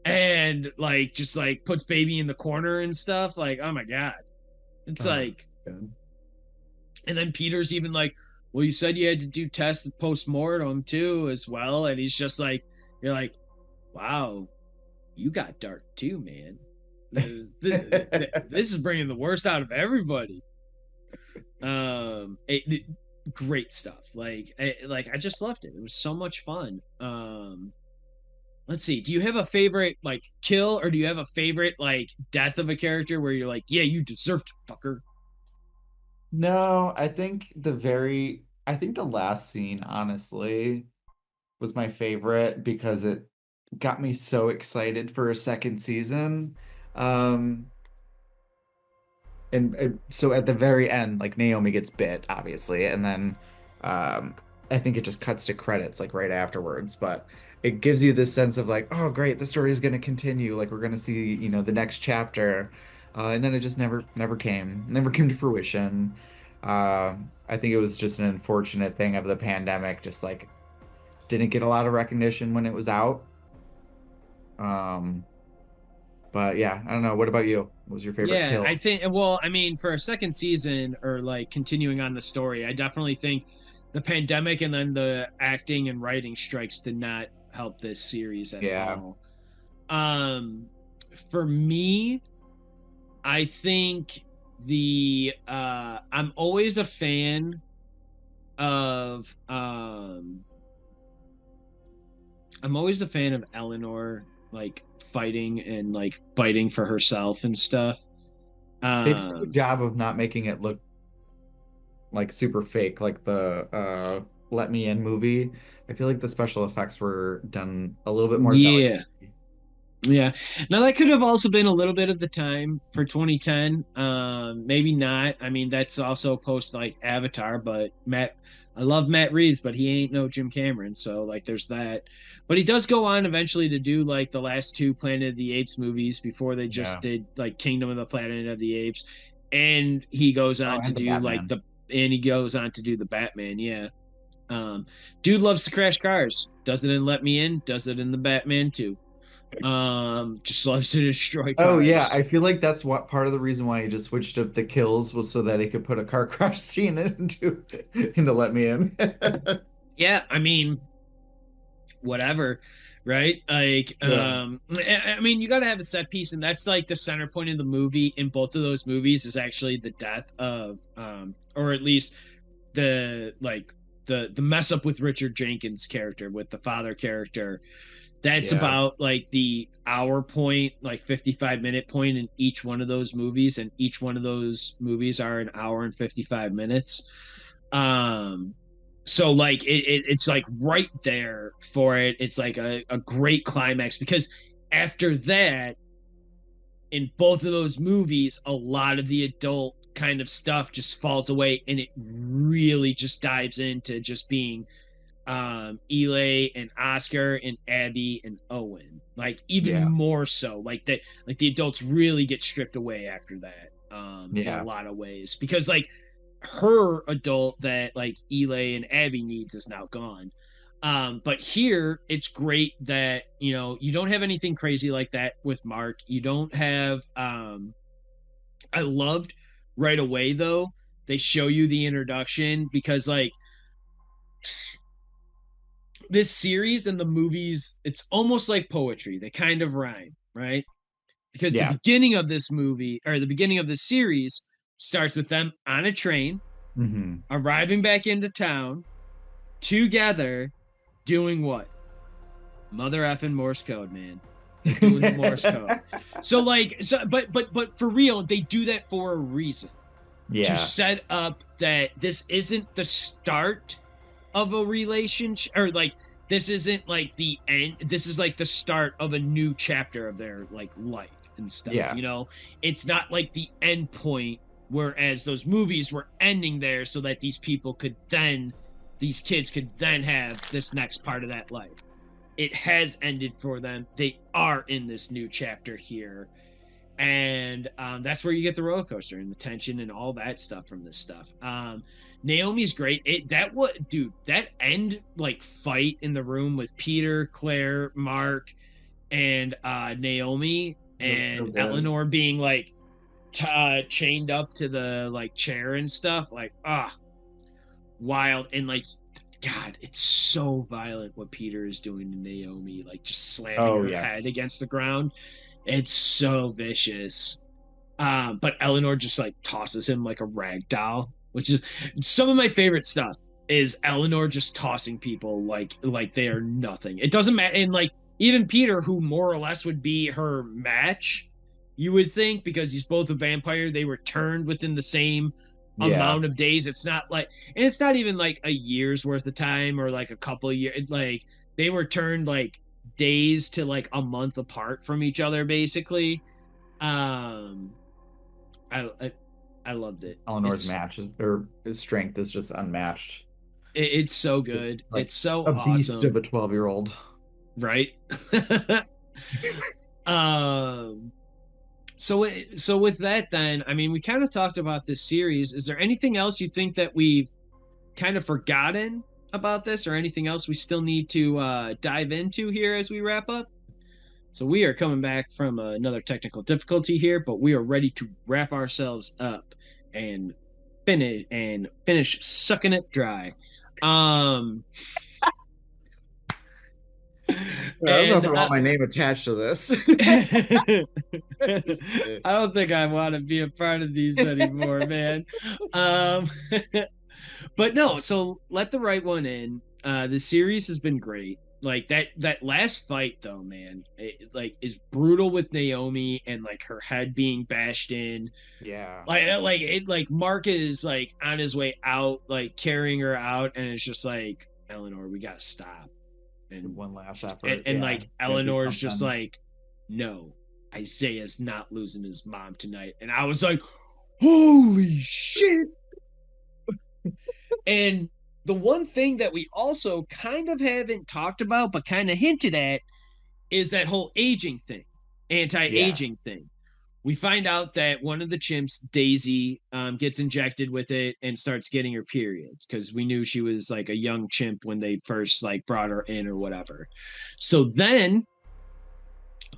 And like just like puts baby in the corner and stuff. Like, oh my god. It's Oh, like, God. and then Peter's even like, well, you said you had to do tests post mortem too as well. And he's just like, you're like, wow, you got dark too, man. This is bringing the worst out of everybody. Great stuff. Like I just loved it. It was so much fun. let's see. Do you have a favorite like kill, or do you have a favorite like death of a character where you're like, yeah, you deserved it, fucker? No, I think the last scene, honestly, was my favorite because it got me so excited for a second season. Um, and so at the very end, like Naomi gets bit, obviously, and then um, I think it just cuts to credits like right afterwards. But it gives you this sense of like, oh, great, the story is going to continue. Like we're going to see, the next chapter, and then it just never came to fruition. I think it was just an unfortunate thing of the pandemic, just like didn't get a lot of recognition when it was out. Um, but yeah, I don't know. What about you? What was your favorite Yeah, I kill? think, well, I mean, for a second season or like continuing on the story, I definitely think the pandemic and then the acting and writing strikes did not help this series at Yeah. all. Um, for me, I think I'm always a fan of I'm always a fan of Eleanor like fighting and like fighting for herself and stuff. They did a good Um, job of not making it look like super fake, like the Let Me In movie. I feel like the special effects were done a little bit more yeah, delicately. yeah. Now that could have also been a little bit of the time for 2010. Maybe not. I mean, that's also post like Avatar, but I love Matt Reeves, but he ain't no Jim Cameron, so like there's that. But he does go on eventually to do like the last two Planet of the Apes movies before they just Yeah. did like Kingdom of the Planet of the Apes. And he goes Oh, on to and the do like Batman. the and he goes on to do the Batman, yeah. Dude loves to crash cars. Does it in Let Me In, does it in the Batman too. Just loves to destroy Oh yeah, cars. I feel like that's what part of the reason why he just switched up the kills was so that he could put a car crash scene into Let Me In. Yeah, I mean, whatever, right? Like, Yeah. I mean, you got to have a set piece, and that's like the center point of the movie. In both of those movies, is actually the death of, or at least the like the mess up with Richard Jenkins' character, with the father character. That's Yeah. about like the hour point, like 55-minute point in each one of those movies, and each one of those movies are an hour and 55 minutes. Um, so like it's like right there for it. It's like a great climax because after that, in both of those movies, a lot of the adult kind of stuff just falls away and it really just dives into just being Eli and Oscar and Abby and Owen. Like even Yeah. more so. Like the adults really get stripped away after that, in a Yeah. lot of ways. Because like her adult that like Eli and Abby needs is now gone. But here it's great that you don't have anything crazy like that with Mark. You don't have I loved right away though, they show you the introduction because like this series and the movies, it's almost like poetry. They kind of rhyme, right? Because the Yeah. beginning of this movie or the beginning of this series starts with them on a train, Hmm. arriving back into town together, doing what? Mother effing Morse code, man. They're doing the Morse code. So like, but for real, they do that for a reason, to Yeah. set up that this isn't the start of a relationship, or like this isn't like the end. This is like the start of a new chapter of their like life and stuff, Yeah. it's not like the end point, whereas those movies were ending there so that these kids could then have this next part of that life. It has ended for them. They are in this new chapter here, and that's where you get the roller coaster and the tension and all that stuff from this stuff. Naomi's great. Dude, that end like fight in the room with Peter, Claire, Mark, and Naomi, It was so and good. Eleanor being like chained up to the like chair and stuff, like wild. And like, God, it's so violent what Peter is doing to Naomi, like just slamming Oh her yeah. head against the ground. It's so vicious. But Eleanor just like tosses him like a rag doll, which is some of my favorite stuff. Is Eleanor just tossing people like they are nothing. It doesn't matter, and like even Peter, who more or less would be her match, you would think, because he's both a vampire, they were turned within the same Yeah. amount of days. It's not like, and it's not even like a year's worth of time or like a couple of years. Like they were turned like days to like a month apart from each other, basically. Um, I I loved it. Eleanor's match or his strength is just unmatched. It's so It's good. like It's so a beast of awesome, a 12-year-old. right? um so with that then, I mean, we kind of talked about this series. Is there anything else you think that we've kind of forgotten about this, or anything else we still need to dive into here as we wrap up? So we are coming back from another technical difficulty here, but we are ready to wrap ourselves up and finish sucking it dry. Um I don't know if and I want my name attached to this. I Just kidding. don't think I want to be a part of these anymore, man. Um, but no, so let the right one in. The series has been great. Like that last fight though, man, it, like is brutal with Naomi and like her head being bashed in. Yeah. Like Mark is like on his way out, like carrying her out, and it's just like, Eleanor, we gotta stop. And One last effort. and Yeah. like Gotta do Eleanor's just something. like, no, Isaiah's not losing his mom tonight. And I was like, holy shit. And the one thing that we also kind of haven't talked about, but kind of hinted at, is that whole aging thing, Yeah. anti-aging thing. We find out that one of the chimps, Daisy, gets injected with it and starts getting her periods, because we knew she was like a young chimp when they first like brought her in or whatever. So then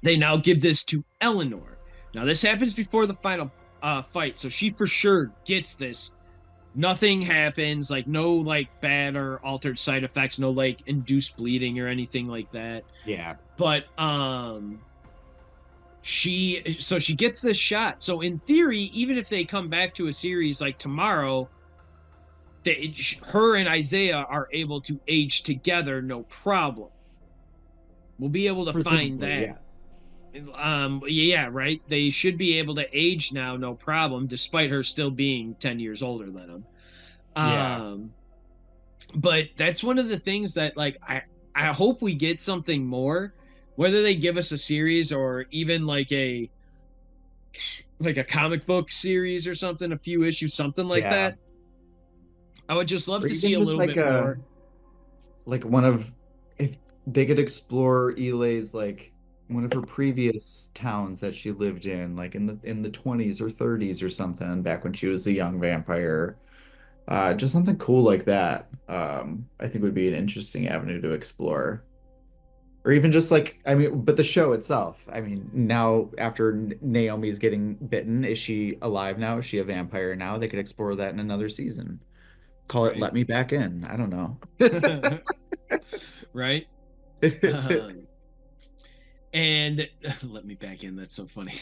they now give this to Eleanor. Now this happens before the final fight, so she for sure gets this. Nothing happens, like no like bad or altered side effects, no like induced bleeding or anything like that. Yeah. But she gets this shot. So in theory, even if they come back to a series like tomorrow, her and Isaiah are able to age together, no problem. We'll be able to find Presumably, that. yes. Yeah, right. They should be able to age now, no problem, despite her still being 10 years older than him. Yeah. Um, but that's one of the things that like I hope we get something more, whether they give us a series or even like a comic book series or something, a few issues, something like Yeah. that. I would just love Or to see even a just little bit more. like one of if they could explore Eli's like one of her previous towns that she lived in, like in the 20s or 30s or something, back when she was a young vampire. Just something cool like that. I think would be an interesting avenue to explore. Or even just like, I mean, but the show itself. I mean, now after Naomi's getting bitten, is she alive now? Is she a vampire now? They could explore that in another season. Call it Right. Let Me Back In. I don't know. Right. Um, and let me back in. That's so funny.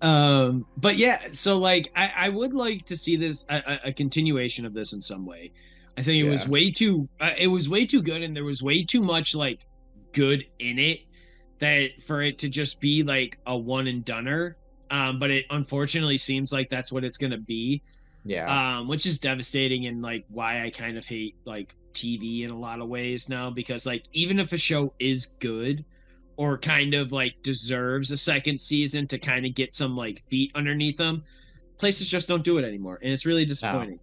But yeah, so like I would like to see this a continuation of this in some way. I think Yeah. it was way too good, and there was way too much like good in it that for it to just be like a one and doneer. But it unfortunately seems like that's what it's gonna be, Yeah. which is devastating, and like why I kind of hate like TV in a lot of ways now, because like even if a show is good or kind of like deserves a second season to kind of get some like feet underneath them, places just don't do it anymore, and it's really No. disappointing.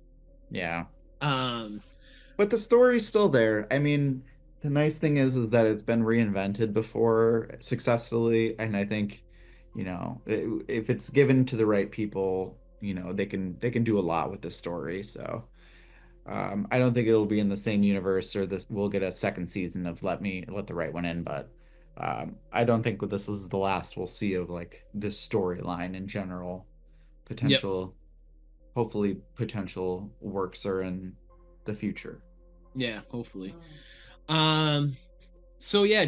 Yeah. Um, But the story's still there. I mean, the nice thing is that it's been reinvented before successfully, and I think, if it's given to the right people, they can do a lot with the story. So, I don't think it'll be in the same universe or this we'll get a second season of Let the Right One In, but I don't think this is the last we'll see of like this storyline in general. yep, Potential, hopefully potential works are in the future. yeah, hopefully. Um, so yeah,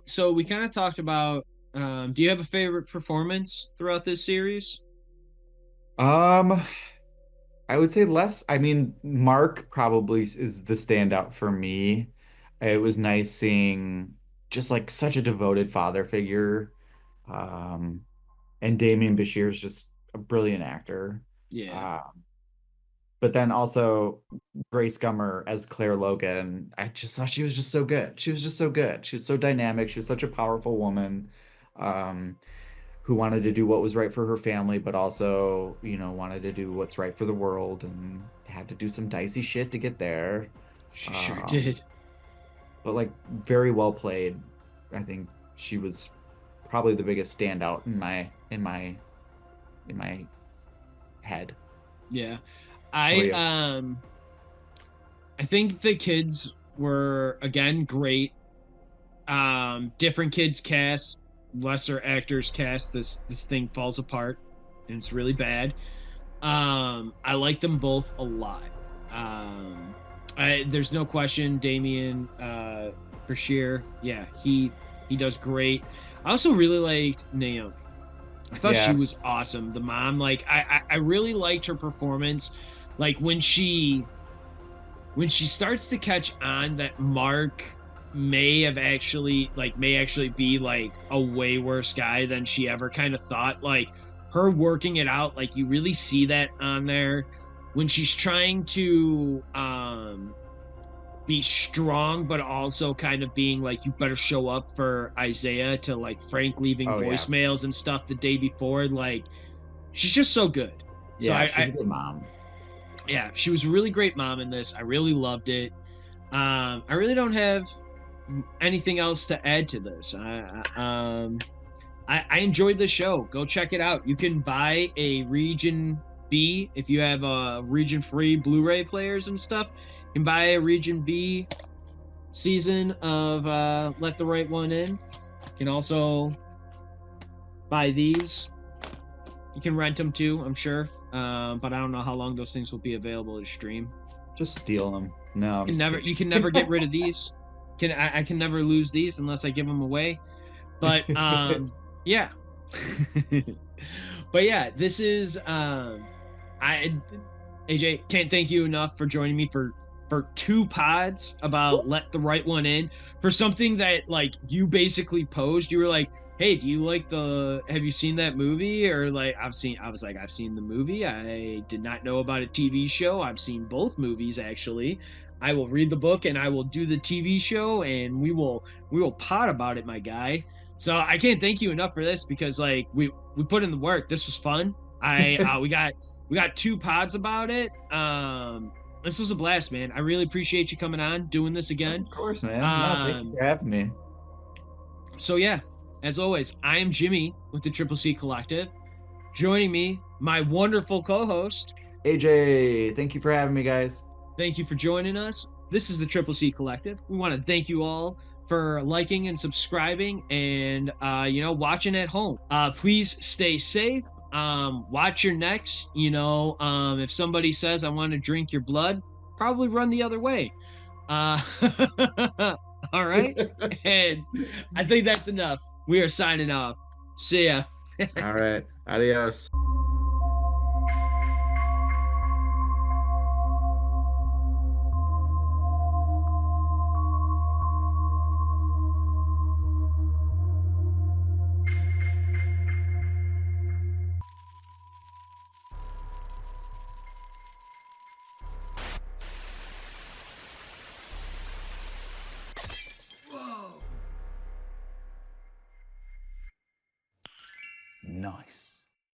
so we kind of talked about, do you have a favorite performance throughout this series? Um, I would say less. I mean, Mark probably is the standout for me. It was nice seeing just like such a devoted father figure. Um, and Damian Bashir is just a brilliant actor. Yeah, Uh, but then also Grace Gummer as Claire Logan. I just thought she was just so good. She was just so good. She was so dynamic. She was such a powerful woman, um, who wanted to do what was right for her family, but also, wanted to do what's right for the world and had to do some dicey shit to get there. she sure Um, did. but like very well played. I think she was probably the biggest standout in my head. Yeah. How about I you? um I think the kids were again great. Different kids cast, lesser actors cast. This thing falls apart and it's really bad. I like them both a lot. Um there's no question Damien Bashir, yeah, he does great. I also really liked Naomi. I thought she Yeah. was awesome. The mom, like I really liked her performance. Like when she starts to catch on that Mark may actually be like a way worse guy than she ever kind of thought. Like her working it out, like you really see that on there when she's trying to be strong, but also kind of being like, you better show up for Isaiah to like Frank leaving Oh yeah. voicemails and stuff the day before. Like, she's just so good. So Yeah, I, she's I a good mom. yeah, she was a really great mom in this. I really loved it. I really don't have anything else to add to this. I enjoyed the show. Go check it out. You can buy a Region B if you have Region free Blu-ray players and stuff. You can buy a Region B season of Let the Right One In. You can also buy these. You can rent them too, I'm sure. But I don't know how long those things will be available to stream. Just steal them. No, I'm Can just never kidding. you can never get rid of these. I can never lose these unless I give them away. But yeah. But yeah, this is I AJ can't thank you enough for joining me for two pods about Let the Right One In, for something that like you basically posed. You were like, hey, do you like have you seen that movie? Or like, I was like, I've seen the movie. I did not know about a TV show. I've seen both movies actually. I will read the book and I will do the TV show, and we will pod about it, my guy. So I can't thank you enough for this, because like we put in the work. This was fun. I we got two pods about it. This was a blast, man. I really appreciate you coming on, doing this again. Of course, man. No, thank you Um, for having me. so yeah, as always, I am Jimmy with the Triple C Collective. Joining me, my wonderful co-host. AJ, thank you for having me, guys. Thank you for joining us. This is the Triple C Collective. We want to thank you all for liking and subscribing and watching at home. Please stay safe. Watch your necks. If somebody says I want to drink your blood, probably run the other way. Uh, all right. And I think that's enough. We are signing off. See ya. All right. Adios. Whoa. Nice.